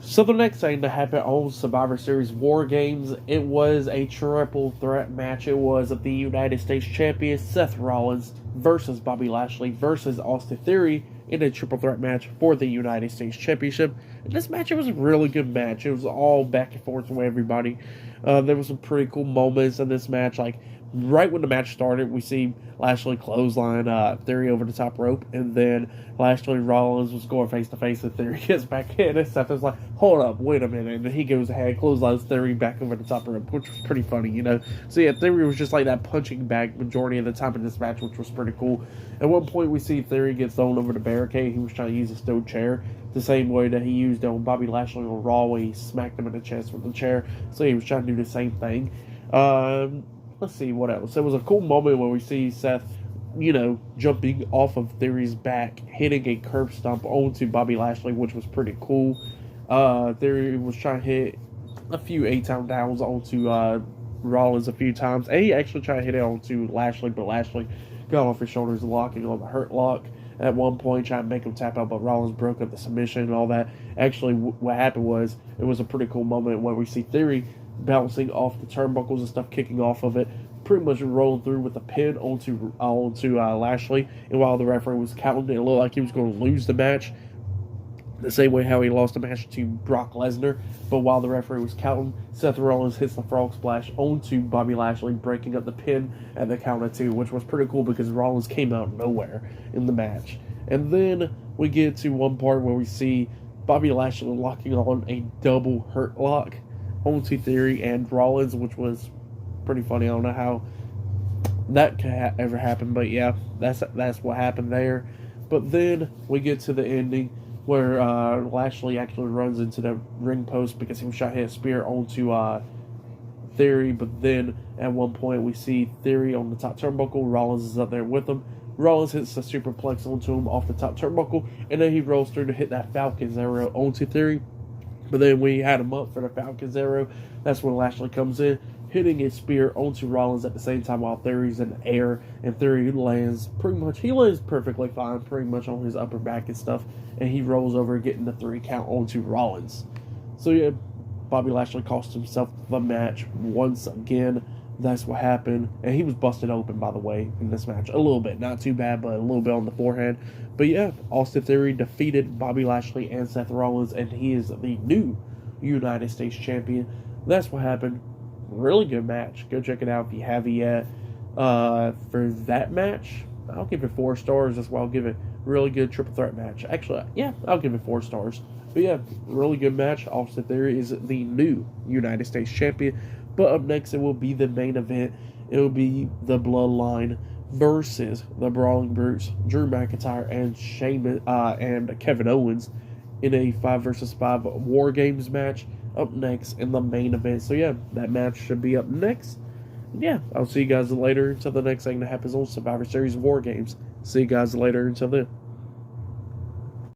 So the next thing that happened on Survivor Series War Games, it was a triple threat match. It was the United States Champion Seth Rollins versus Bobby Lashley versus Austin Theory in a triple threat match for the United States Championship. And this match, it was a really good match. It was all back and forth with everybody. There was some pretty cool moments in this match, like right when the match started, we see Lashley clothesline Theory over the top rope, and then Lashley Rollins was going face to face, and Theory gets back in, and Seth is like, "Hold up, wait a minute," and then he goes ahead, clotheslines Theory back over the top rope, which was pretty funny, you know. So yeah, Theory was just like that punching bag majority of the time in this match, which was pretty cool. At one point, we see Theory gets thrown over the barricade. He was trying to use a stone chair, the same way that he used on Bobby Lashley on Raw, when he smacked him in the chest with the chair. So he was trying to do the same thing. Let's see what else. There was a cool moment where we see Seth, jumping off of Theory's back, hitting a curb stomp onto Bobby Lashley, which was pretty cool. Theory was trying to hit a few 8-count downs onto Rollins a few times, and he actually tried to hit it onto Lashley, but Lashley got off his shoulders, locking on the hurt lock at one point, trying to make him tap out, but Rollins broke up the submission and all that. Actually, what happened was, it was a pretty cool moment where we see Theory bouncing off the turnbuckles and stuff, kicking off of it, pretty much rolling through with a pin onto Lashley. And while the referee was counting, it looked like he was going to lose the match, the same way how he lost the match to Brock Lesnar. But while the referee was counting, Seth Rollins hits the frog splash onto Bobby Lashley, breaking up the pin at the count of 2, which was pretty cool because Rollins came out of nowhere in the match. And then we get to one part where we see Bobby Lashley locking on a double hurt lock onto Theory and Rollins, which was pretty funny. I don't know how that could ever happen, but yeah, that's what happened there. But then we get to the ending where Lashley actually runs into the ring post because he was trying to hit a spear onto Theory. But then at one point we see Theory on the top turnbuckle. Rollins is up there with him. Rollins hits a superplex onto him off the top turnbuckle, and then he rolls through to hit that Falcon's Arrow onto Theory. But then we had him up for the Falcon's Arrow. That's when Lashley comes in, hitting a spear onto Rollins at the same time while Theory's in the air. And Theory lands perfectly fine, pretty much on his upper back and stuff. And he rolls over, getting the 3 count onto Rollins. So yeah, Bobby Lashley cost himself the match once again. That's what happened. And he was busted open, by the way, in this match. A little bit. Not too bad, but a little bit on the forehead. But yeah, Austin Theory defeated Bobby Lashley and Seth Rollins, and he is the new United States Champion. That's what happened. Really good match. Go check it out if you haven't yet. For that match, I'll give it 4 stars. That's why I'll give it really good triple threat match. Actually, yeah, I'll give it 4 stars. But yeah, really good match. Austin Theory is the new United States Champion. But up next, it will be the main event. It will be the Bloodline versus the Brawling Brutes, Drew McIntyre and Kevin Owens, in a 5 versus 5 War Games match. Up next in the main event. So yeah, that match should be up next. Yeah, I'll see you guys later until the next thing that happens on Survivor Series War Games. See you guys later until then.